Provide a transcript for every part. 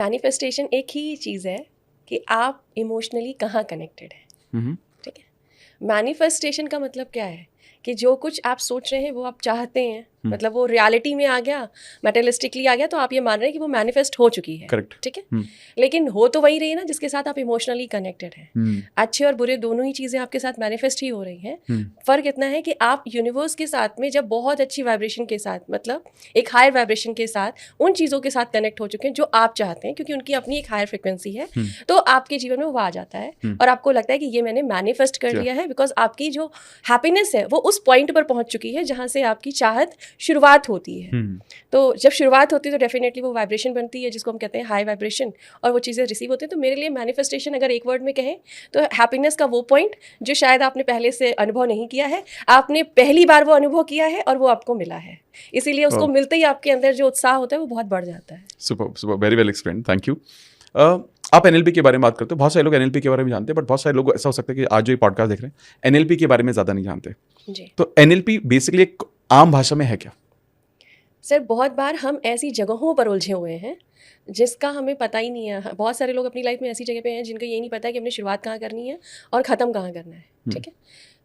Manifestation एक ही चीज़ है कि आप इमोशनली कहाँ कनेक्टेड हैं। ठीक है। मैनिफेस्टेशन का मतलब क्या है कि जो कुछ आप सोच रहे हैं वो आप चाहते हैं, मतलब वो रियलिटी में आ गया, मटेरियलिस्टिकली आ गया, तो आप ये मान रहे हैं कि वो मैनिफेस्ट हो चुकी है। करेक्ट। ठीक है। लेकिन हो तो वही रही है ना जिसके साथ आप इमोशनली कनेक्टेड हैं। अच्छे और बुरे दोनों ही चीज़ें आपके साथ मैनिफेस्ट ही हो रही हैं। फ़र्क इतना है कि आप यूनिवर्स के साथ में जब बहुत अच्छी वाइब्रेशन के साथ, मतलब एक हायर वाइब्रेशन के साथ उन चीज़ों के साथ कनेक्ट हो चुके हैं जो आप चाहते हैं, क्योंकि उनकी अपनी एक हायर फ्रिक्वेंसी है, तो आपके जीवन में वो आ जाता है और आपको लगता है कि ये मैंने मैनिफेस्ट कर लिया है, बिकॉज आपकी जो हैप्पीनेस है वो उस पॉइंट पर पहुंच चुकी है जहाँ से आपकी चाहत शुरुआत होती है। तो जब शुरुआत होती है तो डेफिनेटली वो वाइब्रेशन बनती है जिसको हम कहते हैं हाई वाइब्रेशन, और वो चीज़ें रिसीव होती हैं। तो मेरे लिए मैनिफेस्टेशन अगर एक वर्ड में कहें तो हैप्पीनेस का वो पॉइंट जो शायद आपने पहले से अनुभव नहीं किया है, आपने पहली बार वो अनुभव किया है और वो आपको मिला है, इसीलिए उसको मिलते ही आपके अंदर जो उत्साह होता है वो बहुत बढ़ जाता है। Super super, very well explain, thank you. आप एनएलपी के बारे में बात करते हो, बहुत सारे लोग एनएलपी के बारे में जानते हैं, बट बहुत सारे लोग ऐसा हो सकता है कि आज जो ये पॉडकास्ट देख रहे हैं एनएलपी के बारे में ज़्यादा नहीं जानते जी। तो एनएलपी बेसिकली एक आम भाषा में है क्या? सर बहुत बार हम ऐसी जगहों पर उलझे हुए हैं जिसका हमें पता ही नहीं है। बहुत सारे लोग अपनी लाइफ में ऐसी जगह पे हैं जिनको ये नहीं पता है कि हमने शुरुआत कहाँ करनी है और ख़त्म कहाँ करना है। ठीक है।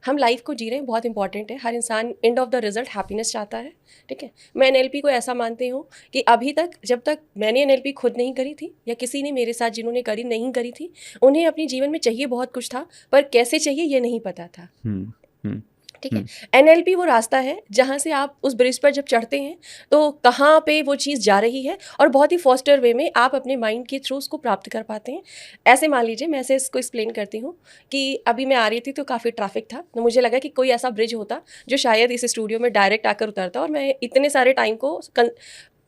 हम लाइफ को जी रहे हैं, बहुत इंपॉर्टेंट है। हर इंसान end of the result happiness चाहता है। ठीक है। मैं एनएलपी को ऐसा मानती हूँ कि अभी तक, जब तक मैंने एनएलपी खुद नहीं करी थी या किसी ने मेरे साथ जिन्होंने करी नहीं करी थी, उन्हें अपने जीवन में चाहिए बहुत कुछ था, पर कैसे चाहिए ये नहीं पता था। ठीक है। एनएलपी वो रास्ता है जहाँ से आप उस ब्रिज पर जब चढ़ते हैं तो कहाँ पे वो चीज़ जा रही है और बहुत ही फॉस्टर वे में आप अपने माइंड के थ्रू उसको प्राप्त कर पाते हैं। ऐसे मान लीजिए, मैं ऐसे इसको एक्सप्लेन करती हूँ कि अभी मैं आ रही थी तो काफ़ी ट्रैफिक था, तो मुझे लगा कि कोई ऐसा ब्रिज होता जो शायद इस स्टूडियो में डायरेक्ट आकर उतरता और मैं इतने सारे टाइम को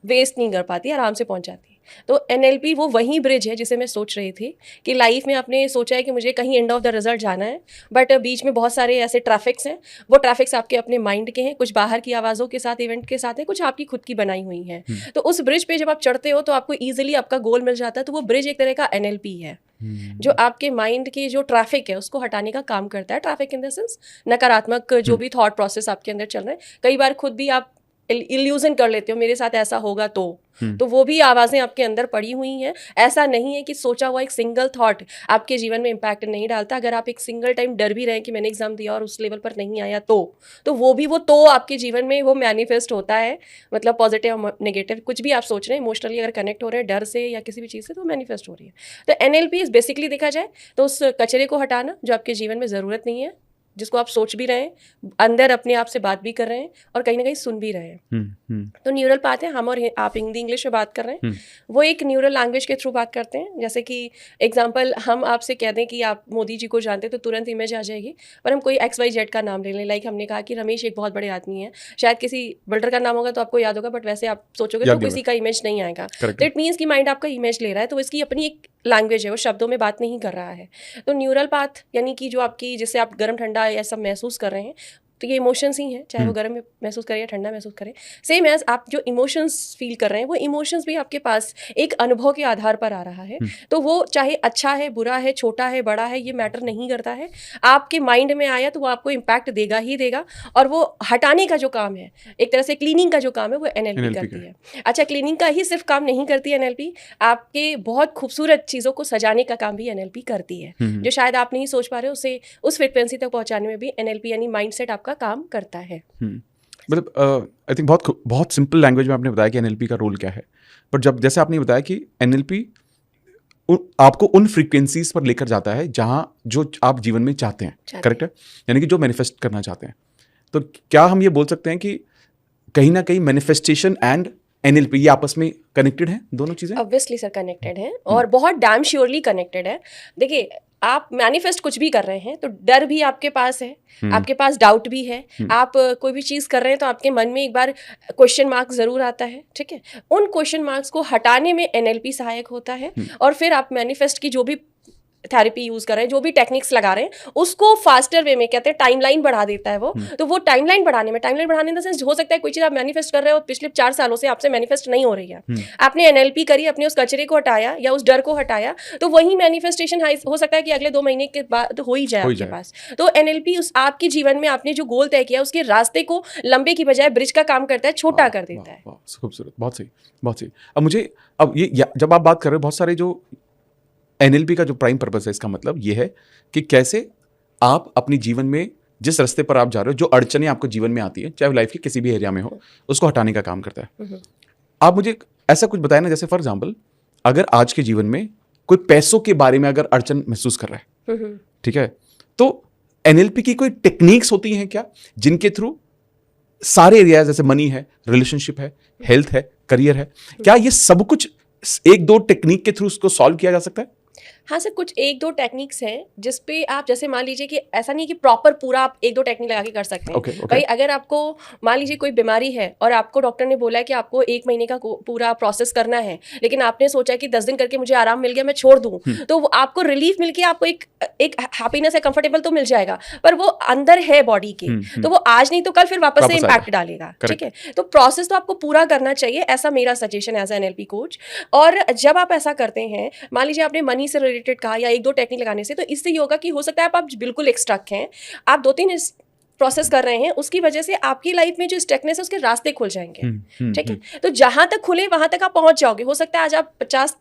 वेस्ट नहीं कर पाती, आराम से पहुँच जाती। तो एनएलपी वो वही ब्रिज है जिसे मैं सोच रही थी कि लाइफ में आपने सोचा है कि मुझे कहीं एंड ऑफ द रिजल्ट जाना है, बट बीच में बहुत सारे ऐसे ट्रैफिक्स हैं। वो ट्रैफिक्स आपके अपने माइंड के हैं, कुछ बाहर की आवाज़ों के साथ, इवेंट के साथ है, कुछ आपकी खुद की बनाई हुई हैं। तो उस ब्रिज पे जब आप चढ़ते हो तो आपको ईजिली आपका गोल मिल जाता है। तो वो ब्रिज एक तरह का एनएलपी है जो आपके माइंड के जो ट्रैफिक है उसको हटाने का काम करता है। ट्रैफिक इन द सेंस नकारात्मक जो भी थॉट प्रोसेस आपके अंदर चल रहे हैं। कई बार खुद भी आप इल्यूजन कर लेते हो, मेरे साथ ऐसा होगा तो वो भी आवाज़ें आपके अंदर पड़ी हुई हैं। ऐसा नहीं है कि सोचा हुआ एक सिंगल थॉट आपके जीवन में इम्पैक्ट नहीं डालता। अगर आप एक सिंगल टाइम डर भी रहे कि मैंने एग्जाम दिया और उस लेवल पर नहीं आया तो वो भी वो आपके जीवन में वो मैनिफेस्ट होता है। मतलब पॉजिटिव और नेगेटिव कुछ भी आप सोच रहे हैं, इमोशनली अगर कनेक्ट हो रहे हैं डर से या किसी भी चीज़ से, तो मैनिफेस्ट हो रही है। तो एनएलपी इज बेसिकली देखा जाए तो उस कचरे को हटाना जो आपके जीवन में ज़रूरत नहीं है, जिसको आप सोच भी रहे हैं, अंदर अपने आप से बात भी कर रहे हैं और कहीं ना कहीं सुन भी रहे हैं। तो न्यूरल पाथ है, हम और आप हिंदी इंग्लिश में बात कर रहे हैं, वो एक न्यूरल लैंग्वेज के थ्रू बात करते हैं। जैसे कि एग्जांपल हम आपसे कह दें कि आप मोदी जी को जानते हैं तो तुरंत इमेज आ जाएगी, पर हम कोई XYZ का नाम ले लें, लाइक हमने कहा कि रमेश एक बहुत बड़े आदमी है, शायद किसी बिल्डर का नाम होगा तो आपको याद होगा, बट वैसे आप सोचोगे तो किसी का इमेज नहीं आएगा। तो इट मीन्स कि माइंड आपका इमेज ले रहा है, तो इसकी अपनी एक लैंग्वेज है, वो शब्दों में बात नहीं कर रहा है। तो न्यूरल पाथ यानी कि जो आपकी, जिससे आप गर्म ठंडा या सब महसूस कर रहे हैं, तो ये इमोशंस ही हैं, चाहे वो गर्म महसूस करें या ठंडा महसूस करें। सेम एज आप जो इमोशंस फील कर रहे हैं वो इमोशंस भी आपके पास एक अनुभव के आधार पर आ रहा है। तो वो चाहे अच्छा है, बुरा है, छोटा है, बड़ा है, ये मैटर नहीं करता है। आपके माइंड में आया तो वो आपको इम्पैक्ट देगा ही देगा, और वो हटाने का जो काम है, एक तरह से क्लीनिंग का जो काम है, वो एनएलपी करती है। अच्छा, क्लीनिंग का ही सिर्फ काम नहीं करती है एनएलपी, आपके बहुत खूबसूरत चीज़ों को सजाने का काम भी एनएलपी करती है, जो शायद आप नहीं सोच पा रहे हो, उसे उस फ्रिक्वेंसी तक पहुंचाने में भी एनएलपी यानी माइंडसेट का काम करता है। मतलब आई थिंक बहुत सिंपल लैंग्वेज में आपने बताया कि एनएलपी का रोल क्या है, बट जब जैसे आपने बताया कि एनएलपी आपको उन फ्रीक्वेंसीज पर लेकर जाता है जहां जो आप जीवन में चाहते हैं, करेक्ट है, यानी कि जो मैनिफेस्ट करना चाहते हैं। तो क्या हम ये बोल सकते हैं कि कहीं ना कहीं मैनिफेस्टेशन एंड एनएलपी ये आपस में कनेक्टेड हैं, दोनों चीजें? ऑब्वियसली सर कनेक्टेड हैं, और बहुत डैम श्योरली कनेक्टेड है। देखिए, आप मैनिफेस्ट कुछ भी कर रहे हैं तो डर भी आपके पास है, आपके पास डाउट भी है, आप कोई भी चीज़ कर रहे हैं तो आपके मन में एक बार क्वेश्चन मार्क ज़रूर आता है। ठीक है। उन क्वेश्चन मार्क्स को हटाने में एनएलपी सहायक होता है, और फिर आप मैनिफेस्ट की जो भी थेरेपी यूज कर रहे हैं, जो भी टेक्निक्स लगा रहे हैं, उसको फास्टर वे में कहते हैं टाइमलाइन बढ़ा देता है वो। तो वो टाइमलाइन बढ़ाने इन द सेंस हो सकता है कोई चीज आप मैनिफेस्ट कर रहे हो पिछले 4 सालों से आपसे मैनिफेस्ट नहीं हो रही है, आपने एनएलपी करी, अपने उस कचरे को हटाया या उस डर को हटाया, तो वही मैनिफेस्टेशन हो सकता है कि अगले 2 महीने के बाद हो ही जाए आपके पास। तो एनएलपी उस आपके जीवन में आपने जो गोल तय किया उसके रास्ते को लंबे की बजाय ब्रिज का काम करता है, छोटा कर देता है। खूबसूरत, बहुत सही, बहुत सही। अब ये जब आप बात कर रहे हो, बहुत सारे जो एनएलपी का जो प्राइम पर्पस है, इसका मतलब ये है कि कैसे आप अपने जीवन में जिस रास्ते पर आप जा रहे हो, जो अड़चनें आपको जीवन में आती है, चाहे लाइफ के किसी भी एरिया में हो, उसको हटाने का काम करता है। आप मुझे ऐसा कुछ बताएं ना, जैसे फॉर एग्जाम्पल अगर आज के जीवन में कोई पैसों के बारे में अगर अड़चन महसूस कर रहा है, ठीक है, तो एनएलपी की कोई टेक्निक्स होती हैं क्या जिनके थ्रू सारे एरिया जैसे मनी है, रिलेशनशिप है, हेल्थ है, करियर है, क्या ये सब कुछ 1-2 टेक्निक के थ्रू उसको सॉल्व किया जा सकता है? हाँ सर, कुछ 1-2 टेक्निक्स हैं जिस पे आप, जैसे मान लीजिए कि ऐसा नहीं कि प्रॉपर पूरा आप 1-2 टेक्निक लगा के कर सकते हैं। भाई अगर आपको मान लीजिए कोई बीमारी है और आपको डॉक्टर ने बोला है कि आपको 1 महीने का पूरा प्रोसेस करना है, लेकिन आपने सोचा कि 10 दिन करके मुझे आराम मिल गया, मैं छोड़ दूं, तो आपको रिलीफ मिलके आपको एक हैप्पीनेस है, कंफर्टेबल तो मिल जाएगा, पर वो अंदर है बॉडी के, तो वो आज नहीं तो कल फिर वापस से इम्पैक्ट डालेगा। ठीक है, तो प्रोसेस तो आपको पूरा करना चाहिए, ऐसा मेरा सजेशन एज एनएलपी कोच। और जब आप ऐसा करते हैं, मान लीजिए आपने मनी से रिलेटेड कहा या 1-2 टेक्निक लगाने से, तो इससे ये होगा कि हो सकता है आप बिल्कुल एक स्टक हैं, आप 2-3 प्रोसेस कर रहे हैं, उसकी वजह से आपकी लाइफ में जो स्टकनेस है उसके रास्ते खुल जाएंगे। ठीक है, तो जहां तक खुले वहां तक आप पहुंच जाओगे। हो सकता है आज आप 50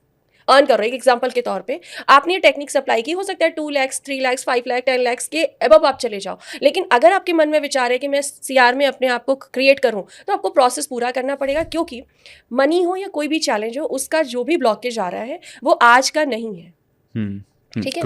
अर्न कर रहे हैं, एक एग्जांपल के तौर पे आपने ये टेक्निक अप्लाई की, हो सकता है 2 लाख 3 लाख 5 लाख 10 लाख के अबव आप चले जाओ, लेकिन अगर आपके मन में विचार है कि मैं सीआर में अपने आप को क्रिएट करूं, तो आपको प्रोसेस पूरा करना पड़ेगा, क्योंकि मनी हो या कोई भी चैलेंज हो, उसका जो भी ब्लॉकेज आ रहा है वो आज का नहीं है। ठीक है,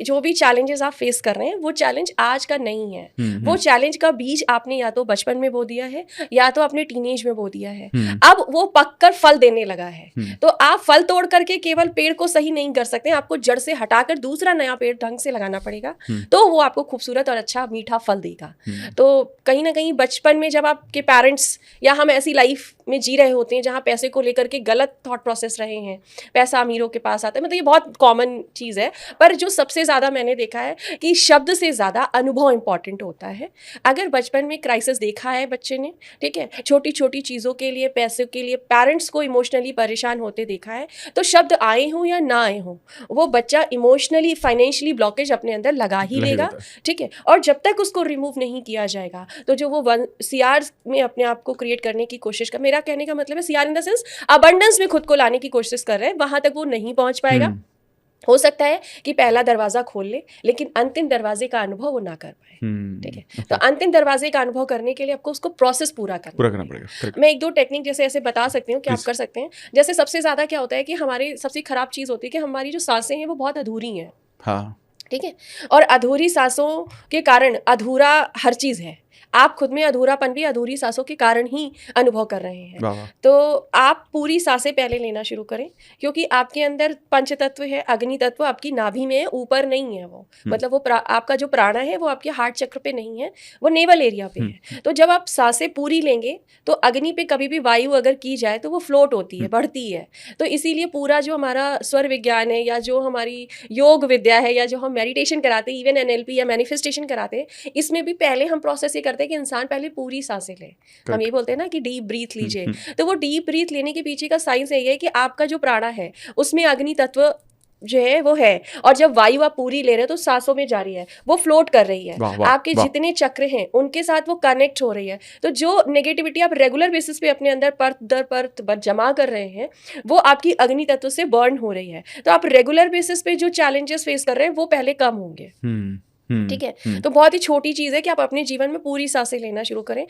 जो भी चैलेंजेस आप फेस कर रहे हैं वो चैलेंज आज का नहीं है। वो चैलेंज का बीज आपने या तो बचपन में बो दिया है या तो अपने टीनेज में बो दिया है, अब वो पककर फल देने लगा है। तो आप फल तोड़ करके केवल पेड़ को सही नहीं कर सकते, आपको जड़ से हटाकर दूसरा नया पेड़ ढंग से लगाना पड़ेगा, तो वो आपको खूबसूरत और अच्छा मीठा फल देगा। तो कहीं ना कहीं बचपन में जब आपके पेरेंट्स या हम ऐसी लाइफ में जी रहे होते हैं जहाँ पैसे को लेकर के गलत थॉट प्रोसेस रहे हैं, पैसा अमीरों के पास आता है, मतलब ये बहुत कॉमन चीज़ है, पर जो सबसे ज़्यादा मैंने देखा है कि शब्द से ज़्यादा अनुभव इंपॉर्टेंट होता है। अगर बचपन में क्राइसिस देखा है बच्चे ने, ठीक है, छोटी छोटी चीज़ों के लिए, पैसों के लिए पेरेंट्स को इमोशनली परेशान होते देखा है, तो शब्द आए हों या ना आए हों, वो बच्चा इमोशनली फाइनेंशियली ब्लॉकेज अपने अंदर लगा ही लेगा। ठीक है, और जब तक उसको रिमूव नहीं किया जाएगा, तो जो वो सीआर में अपने आप को क्रिएट करने की कोशिश कर, मेरा कहने का मतलब है CR in the sense abundance में खुद को लाने की कोशिश कर रहे हैं, वहां तक वो नहीं पहुंच पाएगा। हो सकता है कि पहला दरवाजा खोल ले, लेकिन अंतिम दरवाजे का अनुभव वो ना कर पाए। ठीक है, तो अंतिम दरवाजे का अनुभव करने के लिए आपको उसको प्रोसेस पूरा करना पड़ेगा। मैं 1-2 टेक्निक जैसे ऐसे बता सकती हूँ कि आप कर सकते हैं। जैसे सबसे ज्यादा क्या होता है कि हमारी सबसे खराब चीज होती है कि हमारी जो सांसें हैं वो बहुत अधूरी हैं। हाँ, ठीक है, और अधूरी सांसों के कारण अधूरा हर चीज है। आप खुद में अधूरापन भी अधूरी सांसों के कारण ही अनुभव कर रहे हैं। तो आप पूरी सांसें पहले लेना शुरू करें, क्योंकि आपके अंदर पंच तत्व है, अग्नि तत्व आपकी नाभि में है, ऊपर नहीं है वो, मतलब वो आपका जो प्राणा है वो आपके हार्ट चक्र पे नहीं है, वो नेवल एरिया पे है। तो जब आप सांसें पूरी लेंगे तो अग्नि पे कभी भी वायु अगर की जाए तो वो फ्लोट होती है, बढ़ती है। तो इसीलिए पूरा जो हमारा स्वर विज्ञान है या जो हमारी योग विद्या है या जो हम मेडिटेशन कराते हैं, इवन एनएलपी या मैनिफेस्टेशन कराते हैं, इसमें भी पहले हम प्रोसेस ये करते हैं कि इंसान पहले पूरी सांसें ले। हम ये बोलते हैं ना कि डीप ब्रीथ लीजिए, तो वो डीप ब्रीथ लेने के पीछे का साइंस यही है कि आपका जो प्राणा है उसमें अग्नि तत्व जो है वो है, और जब वायु आप पूरी ले रहे हो तो सांसों में जा रही है, वो फ्लोट कर रही है, आपके जितने चक्र हैं उनके साथ वो कनेक्ट हो रही है। तो जो नेगेटिविटी आप रेगुलर बेसिस पे अपने अंदर परत दर परत जमा कर रहे हैं, वो आपकी अग्नि तत्व से बर्न हो रही है। तो आप रेगुलर बेसिस पे जो चैलेंजेस फेस कर रहे हैं वो पहले कम होंगे। ठीक है, तो बहुत ही छोटी चीज़ है कि आप अपने जीवन में पूरी सांसें लेना शुरू करें।